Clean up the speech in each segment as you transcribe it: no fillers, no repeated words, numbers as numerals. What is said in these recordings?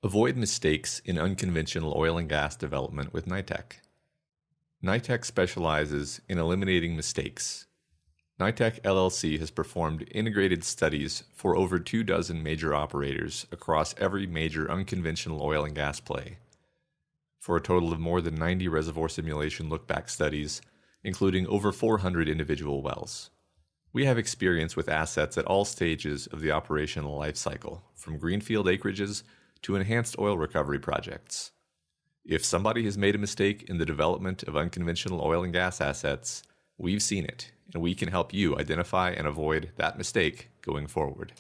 Avoid mistakes in unconventional oil and gas development with NITEC. NITEC specializes in eliminating mistakes. NITEC LLC has performed integrated studies for over 24 major operators across every major unconventional oil and gas play, for a total of more than 90 reservoir simulation look-back studies, including over 400 individual wells. We have experience with assets at all stages of the operational life cycle, from greenfield acreages to enhanced oil recovery projects. If somebody has made a mistake in the development of unconventional oil and gas assets, we've seen it, and we can help you identify and avoid that mistake going forward.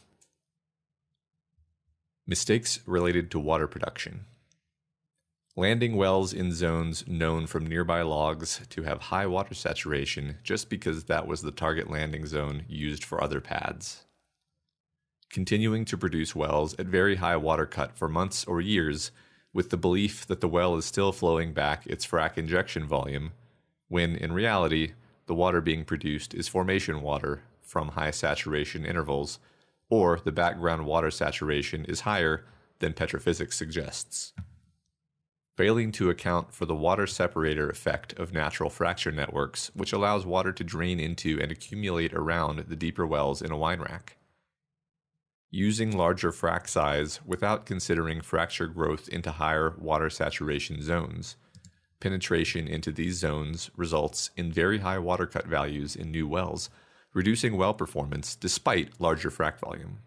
Mistakes related to water production. Landing wells in zones known from nearby logs to have high water saturation just because that was the target landing zone used for other pads. Continuing to produce wells at very high water cut for months or years with the belief that the well is still flowing back its frac injection volume, when in reality, the water being produced is formation water from high saturation intervals, or the background water saturation is higher than petrophysics suggests. Failing to account for the water separator effect of natural fracture networks, which allows water to drain into and accumulate around the deeper wells in a wine rack. Using larger frac size without considering fracture growth into higher water saturation zones. Penetration into these zones results in very high water cut values in new wells, reducing well performance despite larger frac volume.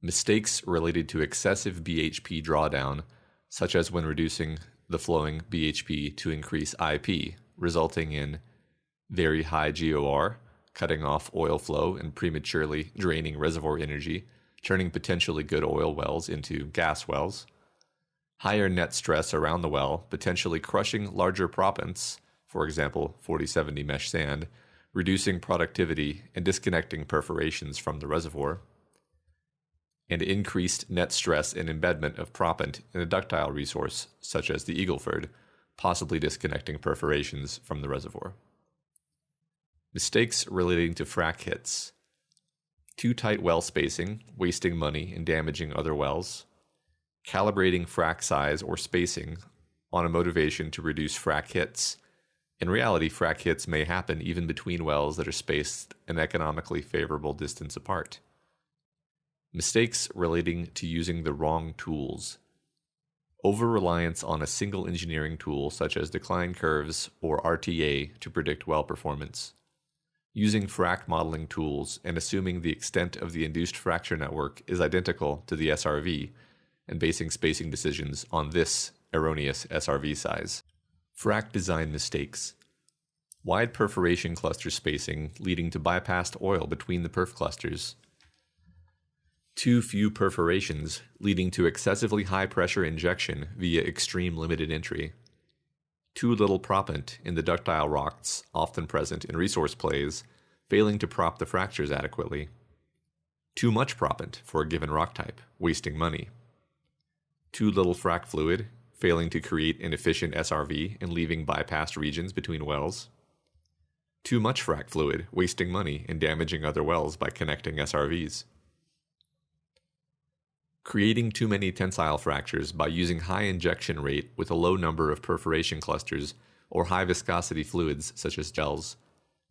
Mistakes related to excessive BHP drawdown, such as when reducing the flowing BHP to increase IP, resulting in very high GOR, cutting off oil flow and prematurely draining reservoir energy, turning potentially good oil wells into gas wells. Higher net stress around the well, potentially crushing larger proppants, for example 4070 mesh sand, reducing productivity and disconnecting perforations from the reservoir. And increased net stress and embedment of proppant in a ductile resource, such as the Eagleford, possibly disconnecting perforations from the reservoir. Mistakes relating to frac hits. Too tight well spacing, wasting money and damaging other wells. Calibrating frac size or spacing on a motivation to reduce frac hits. In reality, frac hits may happen even between wells that are spaced an economically favorable distance apart. Mistakes relating to using the wrong tools. Over-reliance on a single engineering tool such as decline curves or RTA to predict well performance. Using frac modeling tools and assuming the extent of the induced fracture network is identical to the SRV, and basing spacing decisions on this erroneous SRV size. Frac design mistakes. Wide perforation cluster spacing leading to bypassed oil between the perf clusters. Too few perforations leading to excessively high pressure injection via extreme limited entry. Too little proppant in the ductile rocks often present in resource plays, failing to prop the fractures adequately. Too much proppant for a given rock type, wasting money. Too little frac fluid, failing to create an efficient SRV and leaving bypassed regions between wells. Too much frac fluid, wasting money and damaging other wells by connecting SRVs. Creating too many tensile fractures by using high injection rate with a low number of perforation clusters or high viscosity fluids such as gels.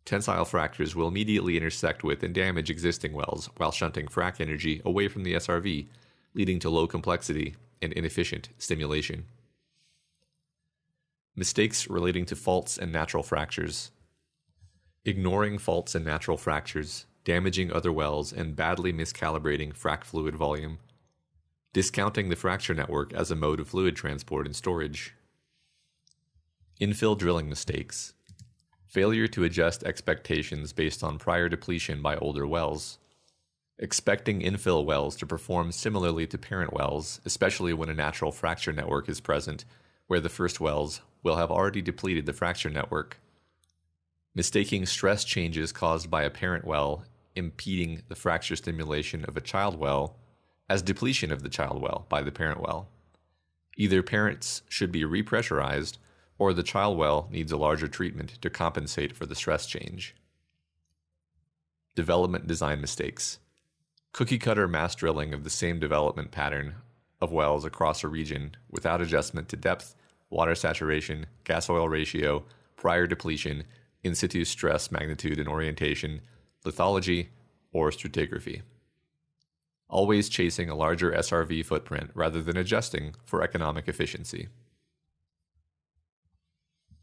Tensile fractures will immediately intersect with and damage existing wells while shunting frac energy away from the SRV, leading to low complexity and inefficient stimulation. Mistakes relating to faults and natural fractures. Ignoring faults and natural fractures, damaging other wells, and badly miscalibrating frac fluid volume. Discounting the fracture network as a mode of fluid transport and storage. Infill drilling mistakes. Failure to adjust expectations based on prior depletion by older wells. Expecting infill wells to perform similarly to parent wells, especially when a natural fracture network is present, where the first wells will have already depleted the fracture network. Mistaking stress changes caused by a parent well impeding the fracture stimulation of a child well as depletion of the child well by the parent well. Either parents should be repressurized or the child well needs a larger treatment to compensate for the stress change. Development design mistakes. Cookie-cutter mass drilling of the same development pattern of wells across a region without adjustment to depth, water saturation, gas-oil ratio, prior depletion, in situ stress magnitude and orientation, lithology, or stratigraphy. Always chasing a larger SRV footprint rather than adjusting for economic efficiency.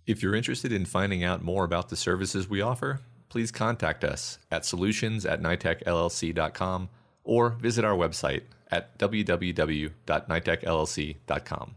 If you're interested in finding out more about the services we offer, please contact us at solutions@nitecllc.com or visit our website at www.nitecllc.com.